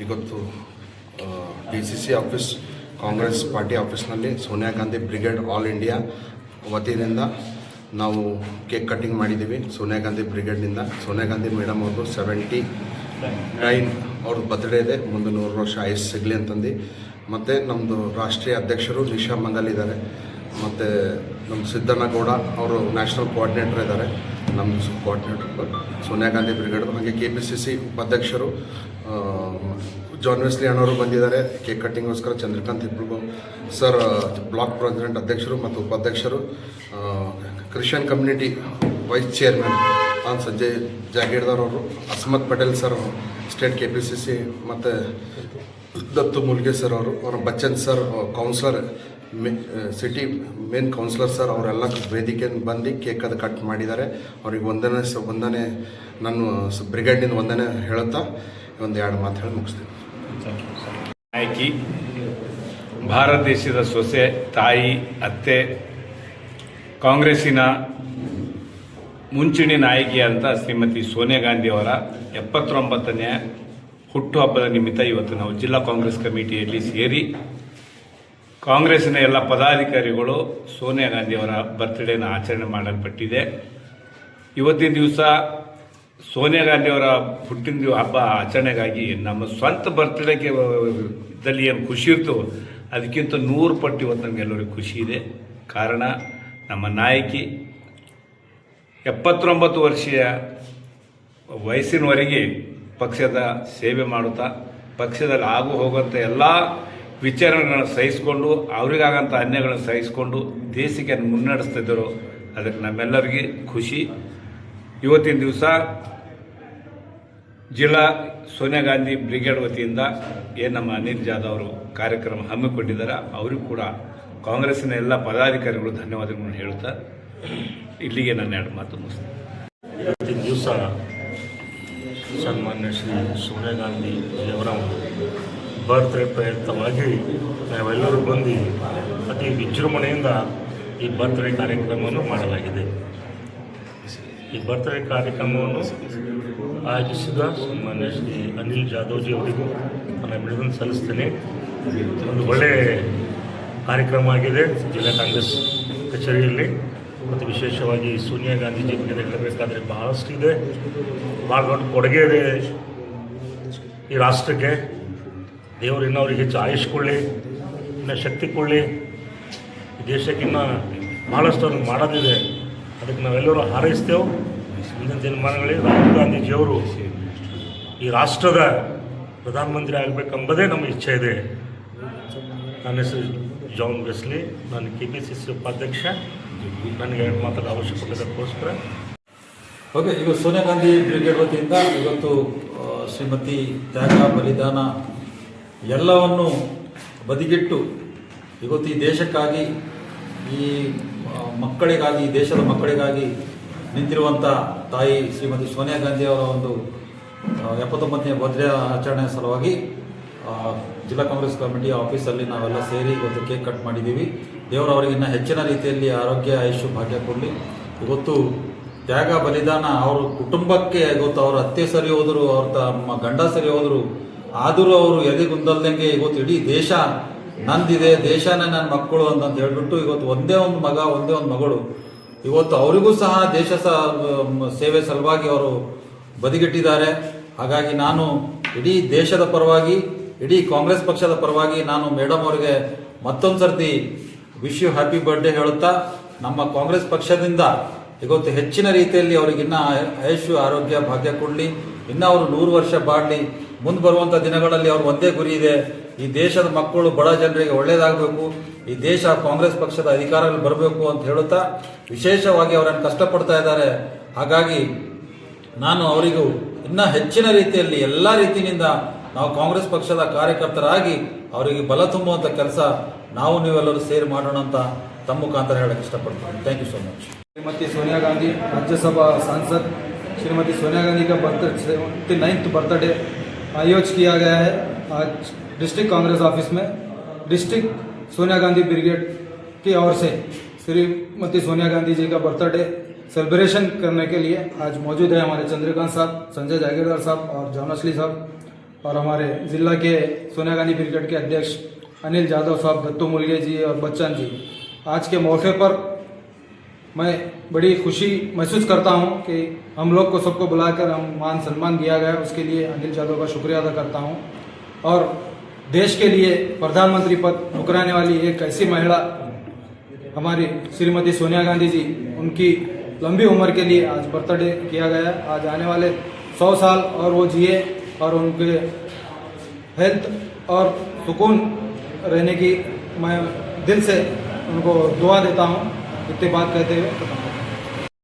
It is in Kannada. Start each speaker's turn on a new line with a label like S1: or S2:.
S1: ಇವತ್ತು PCC ಆಫೀಸ್ ಕಾಂಗ್ರೆಸ್ ಪಾರ್ಟಿ ಆಫೀಸ್ನಲ್ಲಿ Sonia Gandhi brigade all India ವತಿಯಿಂದ ನಾವು ಕೇಕ್ ಕಟ್ಟಿಂಗ್ ಮಾಡಿದ್ದೀವಿ. ಸೋನಿಯಾ ಗಾಂಧಿ ಬ್ರಿಗೇಡ್ನಿಂದ ಸೋನಿಯಾ ಗಾಂಧಿ ಮೇಡಮ್ ಅವ್ರದ್ದು 79 ಅವ್ರ ಬರ್ತ್ಡೇ ಇದೆ. ಮುಂದೆ 100 ವರ್ಷ ಆಯುಷ್ ಸಿಗಲಿ ಅಂತಂದು. ಮತ್ತು ನಮ್ಮದು ರಾಷ್ಟ್ರೀಯ ಅಧ್ಯಕ್ಷರು ನಿಶಾ ಮಂಗಲ್ ಇದ್ದಾರೆ. ಮತ್ತು ನಮ್ಮ ಸಿದ್ದನಗೌಡ ಅವರು ನ್ಯಾಷನಲ್ ಕೋಆರ್ಡಿನೇಟರ್ ಇದ್ದಾರೆ. ನಮ್ಮ ಕೋಆರ್ಡಿನೇಟರ್ ಸೋನಿಯಾ ಗಾಂಧಿ ಬ್ರಿಗೇಡ್. ಹಾಗೆ KPCC ಉಪಾಧ್ಯಕ್ಷರು ಜಾನ್ ವೆಸ್ಲಿ ಅಣ್ಣವರು ಬಂದಿದ್ದಾರೆ ಕೇಕ್ ಕಟ್ಟಿಂಗ್ಗೋಸ್ಕರ. ಚಂದ್ರಕಾಂತ್ ಇಬ್ಬರಿಗೂ ಸರ್ ಬ್ಲಾಕ್ ಪ್ರೆಸಿಡೆಂಟ್ ಅಧ್ಯಕ್ಷರು ಮತ್ತು ಉಪಾಧ್ಯಕ್ಷರು. Christian community vice chairman Sanjay Jagirdar ಅವರು. Asmat Patel sir state KPCC ಮತ್ತು ದತ್ತು ಮುಲ್ಗೆ ಸರ್ ಅವರು. Bachchan sir councillor city main councillor sir ಅವರೆಲ್ಲ ವೇದಿಕೆಯನ್ನು ಬಂದು ಕೇಕ್ ಅದು ಕಟ್ ಮಾಡಿದ್ದಾರೆ. ಅವ್ರಿಗೆ ವಂದನೆ ನಾನು ಬ್ರಿಗೇಡ್ನಿಂದ ವಂದನೆ ಹೇಳುತ್ತಾ ಒಂದು 2 ಮಾತು ಹೇಳಿ ಮುಗಿಸ್ತೀನಿ.
S2: ನಾಯಕಿ, ಭಾರತ ದೇಶದ ಸೊಸೆ, ತಾಯಿ, ಅತ್ತೆ, ಕಾಂಗ್ರೆಸ್ಸಿನ ಮುಂಚೂಣಿ ನಾಯಕಿಯಾದಂಥ ಶ್ರೀಮತಿ ಸೋನಿಯಾ ಗಾಂಧಿ ಅವರ 79ನೇ ಹುಟ್ಟುಹಬ್ಬದ ನಿಮಿತ್ತ ಇವತ್ತು ನಾವು ಜಿಲ್ಲಾ ಕಾಂಗ್ರೆಸ್ ಕಮಿಟಿಯಲ್ಲಿ ಸೇರಿ ಕಾಂಗ್ರೆಸ್ಸಿನ ಎಲ್ಲ ಪದಾಧಿಕಾರಿಗಳು ಸೋನಿಯಾ ಗಾಂಧಿಯವರ ಬರ್ತ್ಡೇನ ಆಚರಣೆ ಮಾಡಲ್ಪಟ್ಟಿದೆ. ಇವತ್ತಿನ ದಿವಸ ಸೋನಿಯಾ ಗಾಂಧಿಯವರ ಹುಟ್ಟಿನ ಹಬ್ಬ ಆಚರಣೆಗಾಗಿ ನಮ್ಮ ಸ್ವಂತ ಬರ್ತ್ಡೇಗೆ ಇದ್ದಲ್ಲಿ ಏನು ಖುಷಿ ಇರ್ತೋ ಅದಕ್ಕಿಂತ 100 ಪಟ್ಟು ಇವತ್ತು ನಮಗೆಲ್ಲರಿಗೂ ಖುಷಿ ಇದೆ. ಕಾರಣ ನಮ್ಮ ನಾಯಕಿ 79 ವರ್ಷೀಯ ವಯಸ್ಸಿನವರೆಗೆ ಪಕ್ಷದ ಸೇವೆ ಮಾಡುತ್ತಾ ಪಕ್ಷದಲ್ಲಿ ಆಗು ಹೋಗುವಂಥ ಎಲ್ಲ ವಿಚಾರಗಳನ್ನು ಸಹಿಸಿಕೊಂಡು ಅವರಿಗಾಗಂಥ ಅನ್ಯಗಳನ್ನು ಸಹಿಸಿಕೊಂಡು ದೇಶಕ್ಕೆ ಮುನ್ನಡೆಸ್ತಿದ್ದರು. ಅದಕ್ಕೆ ನಮ್ಮೆಲ್ಲರಿಗೆ ಖುಷಿ. ಇವತ್ತಿನ ದಿವಸ ಜಿಲ್ಲಾ ಸೋನಿಯಾ ಗಾಂಧಿ ಬ್ರಿಗೇಡ್ ವತಿಯಿಂದ ಏನು ನಮ್ಮ ಅನಿಲ್ ಜಾಧವ್ ಅವರು ಕಾರ್ಯಕ್ರಮ ಹಮ್ಮಿಕೊಂಡಿದ್ದಾರೆ, ಅವರಿಗೂ ಕೂಡ ಕಾಂಗ್ರೆಸ್ಸಿನ ಎಲ್ಲ ಪದಾಧಿಕಾರಿಗಳು ಧನ್ಯವಾದಗಳನ್ನು ಹೇಳುತ್ತಾ ಇಲ್ಲಿಗೆ ನನ್ನ 2 ಮಾತು ಮುಗಿಸ್ತೀನಿ.
S3: ಇವತ್ತಿನ ದಿವಸ ಸನ್ಮಾನ್ಯ ಶ್ರೀ ಸೋನಿಯಾ ಗಾಂಧಿ ಅವರ ಬರ್ತ್ಡೇ ಪ್ರಯುಕ್ತವಾಗಿ ನಾವೆಲ್ಲರೂ ಬಂದು ಅತಿ ವಿಜೃಂಭಣೆಯಿಂದ ಈ ಬರ್ತ್ಡೇ ಕಾರ್ಯಕ್ರಮವನ್ನು ಮಾಡಲಾಗಿದೆ. ಈ ಬರ್ತ್ಡೇ ಕಾರ್ಯಕ್ರಮವನ್ನು ಆಯೋಜಿಸಿದ ಸನ್ಮಾನ್ಯ ಶ್ರೀ ಅನಿಲ್ ಜಾಧವ್ಜಿ ಅವರಿಗೂ ನಾನು ಅಭಿನಂದನೆ ಸಲ್ಲಿಸ್ತೇನೆ. ಒಂದು ಒಳ್ಳೆಯ ಕಾರ್ಯಕ್ರಮ ಆಗಿದೆ ಜಿಲ್ಲಾ ಕಾಂಗ್ರೆಸ್ ಕಚೇರಿಯಲ್ಲಿ. ಮತ್ತು ವಿಶೇಷವಾಗಿ ಸೋನಿಯಾ ಗಾಂಧೀಜಿ ಬಗ್ಗೆ ಹೇಳಬೇಕಾದ್ರೆ ಬಹಳಷ್ಟು ಇದೆ, ಭಾಳ ದೊಡ್ಡ ಕೊಡುಗೆ ಇದೆ ಈ ರಾಷ್ಟ್ರಕ್ಕೆ. ದೇವರು ಇನ್ನವರಿಗೆ ಹೆಚ್ಚು ಆಯುಷ್ ಕೊಡಲಿ, ಇನ್ನೂ ಶಕ್ತಿ ಕೊಡಲಿ. ಈ ದೇಶಕ್ಕೆ ಇನ್ನೂ ಭಾಳಷ್ಟು ಅವ್ರಿಗೆ ಮಾಡೋದಿದೆ, ಅದಕ್ಕೆ ನಾವೆಲ್ಲರೂ ಹಾರೈಸ್ತೇವೆ. ಮುಂದಿನ ದಿನಮಾನಗಳಲ್ಲಿ ರಾಹುಲ್ ಗಾಂಧೀಜಿಯವರು ಈ ರಾಷ್ಟ್ರದ ಪ್ರಧಾನಮಂತ್ರಿ ಆಗಬೇಕೆಂಬುದೇ ನಮ್ಮ ಇಚ್ಛೆ ಇದೆ. ನನ್ನ ಹೆಸರು ಜಾನ್ ವೆಸ್ಲಿ, ನಾನು KPCC ಉಪಾಧ್ಯಕ್ಷ. ನನಗೆ ಮಾತಾಡೋ ಅವಶ್ಯಕತೆ ಇದಕ್ಕೋಸ್ಕರ.
S4: ಓಕೆ, ಈಗ ಸೋನಿಯಾ ಗಾಂಧಿ ಬ್ರಿಗೇಡ್ ವತಿಯಿಂದ ಇವತ್ತು ಶ್ರೀಮತಿ ತ್ಯಾಗ ಬಲಿದಾನ ಎಲ್ಲವನ್ನು ಬದಿಗಿಟ್ಟು ಇವತ್ತು ಈ ದೇಶಕ್ಕಾಗಿ, ಈ ಮಕ್ಕಳಿಗಾಗಿ, ದೇಶದ ಮಕ್ಕಳಿಗಾಗಿ ನಿಂತಿರುವಂಥ ತಾಯಿ ಶ್ರೀಮತಿ ಸೋನಿಯಾ ಗಾಂಧಿ ಅವರ ಒಂದು 79ನೇ ಬರ್ತ್ಡೇ ಆಚರಣೆ ಸಲುವಾಗಿ ಜಿಲ್ಲಾ ಕಾಂಗ್ರೆಸ್ ಕಮಿಟಿ ಆಫೀಸಲ್ಲಿ ನಾವೆಲ್ಲ ಸೇರಿ ಇವತ್ತು ಕೇಕ್ ಕಟ್ ಮಾಡಿದ್ದೀವಿ. ದೇವರು ಅವರಿಗೆ ಇನ್ನೂ ಹೆಚ್ಚಿನ ರೀತಿಯಲ್ಲಿ ಆರೋಗ್ಯ, ಆಯುಷ್, ಭಾಗ್ಯ ಕೊಡಲಿ. ಇವತ್ತು ತ್ಯಾಗ ಬಲಿದಾನ ಅವ್ರ ಕುಟುಂಬಕ್ಕೆ ಇವತ್ತು ಅವ್ರ ಅತ್ತೆ ಸರಿ ಹೋದರು, ಅವ್ರ ತಮ್ಮ ಗಂಡ ಸರಿ ಹೋದರು, ಆದರೂ ಅವರು ಎದೆಗುಂದಲ್ದಂಗೆ ಇವತ್ತು ಇಡೀ ದೇಶ ನಂದಿದೆ, ದೇಶನೇ ನನ್ನ ಮಕ್ಕಳು ಅಂತ ಹೇಳ್ಬಿಟ್ಟು ಇವತ್ತು ಒಂದೇ ಒಂದು ಮಗ, ಒಂದೇ ಒಂದು ಮಗಳು, ಇವತ್ತು ಅವರಿಗೂ ಸಹ ದೇಶ ಸೇವೆ ಸಲುವಾಗಿ ಅವರು ಬದಿಗಿಟ್ಟಿದ್ದಾರೆ. ಹಾಗಾಗಿ ನಾನು ಇಡೀ ದೇಶದ ಪರವಾಗಿ, ಇಡೀ ಕಾಂಗ್ರೆಸ್ ಪಕ್ಷದ ಪರವಾಗಿ ನಾನು ಮೇಡಮ್ ಅವರಿಗೆ ಮತ್ತೊಂದು ಸರ್ತಿ ವಿಶ್ ಯು ಹ್ಯಾಪಿ ಬರ್ಡೇ ಹೇಳುತ್ತಾ, ನಮ್ಮ ಕಾಂಗ್ರೆಸ್ ಪಕ್ಷದಿಂದ ಇವತ್ತು ಹೆಚ್ಚಿನ ರೀತಿಯಲ್ಲಿ ಅವರಿಗಿನ್ನ ಆಯುಷು, ಆರೋಗ್ಯ, ಭಾಗ್ಯ ಕೊಡಲಿ. ಇನ್ನೂ ಅವರು 100 ವರ್ಷ ಬಾಳಲಿ. ಮುಂದೆ ಬರುವಂಥ ದಿನಗಳಲ್ಲಿ ಅವ್ರು ಒಂದೇ ಗುರಿ ಇದೆ, ಈ ದೇಶದ ಮಕ್ಕಳು, ಬಡ ಜನರಿಗೆ ಒಳ್ಳೆಯದಾಗಬೇಕು, ಈ ದೇಶ ಕಾಂಗ್ರೆಸ್ ಪಕ್ಷದ ಅಧಿಕಾರದಲ್ಲಿ ಬರಬೇಕು ಅಂತ ಹೇಳುತ್ತಾ, ವಿಶೇಷವಾಗಿ ಅವರನ್ನು ಕಷ್ಟಪಡ್ತಾ ಇದ್ದಾರೆ. ಹಾಗಾಗಿ ನಾನು ಅವರಿಗೂ ಇನ್ನೂ ಹೆಚ್ಚಿನ ರೀತಿಯಲ್ಲಿ ಎಲ್ಲ ರೀತಿಯಿಂದ ನಾವು ಕಾಂಗ್ರೆಸ್ ಪಕ್ಷದ ಕಾರ್ಯಕರ್ತರಾಗಿ ಅವರಿಗೆ ಬಲ ತುಂಬುವಂಥ ಕೆಲಸ ನಾವು ನೀವೆಲ್ಲರೂ ಸೇರಿ ಮಾಡೋಣ ಅಂತ ತಮ್ಮ ಮುಖಾಂತರ ಹೇಳಕ್ಕೆ ಇಷ್ಟಪಡ್ತೀನಿ. Thank you so much.
S5: Shrimati Sonia Gandhi Rajya Sabha सांसद श्रीमती सोनिया गांधी का 79th बर्थडे आयोजित किया गया है आज डिस्ट्रिक्ट कांग्रेस ऑफिस में. डिस्ट्रिक्ट सोनिया गांधी ब्रिगेड की ओर से श्रीमती सोनिया गांधी जी का बर्थडे सेलिब्रेशन करने के लिए आज मौजूद है हमारे चंद्रकांत साहब, संजय जागीरदार साहब और जॉन वेस्ली साहब. और हमारे जिला के सोनिया गांधी ब्रिगेड के अध्यक्ष अनिल जाधव साहब, दत्तू मुलगे जी और बच्चन जी, आज के मौके पर मैं बड़ी खुशी महसूस करता हूं कि हम लोग को सबको बुलाकर हम मान सम्मान दिया गया, उसके लिए अनिल जाधव का शुक्रिया अदा करता हूं। और देश के लिए प्रधानमंत्री पद मुकराने वाली एक ऐसी महिला हमारी श्रीमती सोनिया गांधी जी, उनकी लंबी उम्र के लिए आज बर्थडे किया गया है। आज आने वाले 100 साल और वो जिए और उनके हेल्थ और सुकून रहने की मैं दिल से उनको दुआ देता हूँ। इतनी बात कहते हुए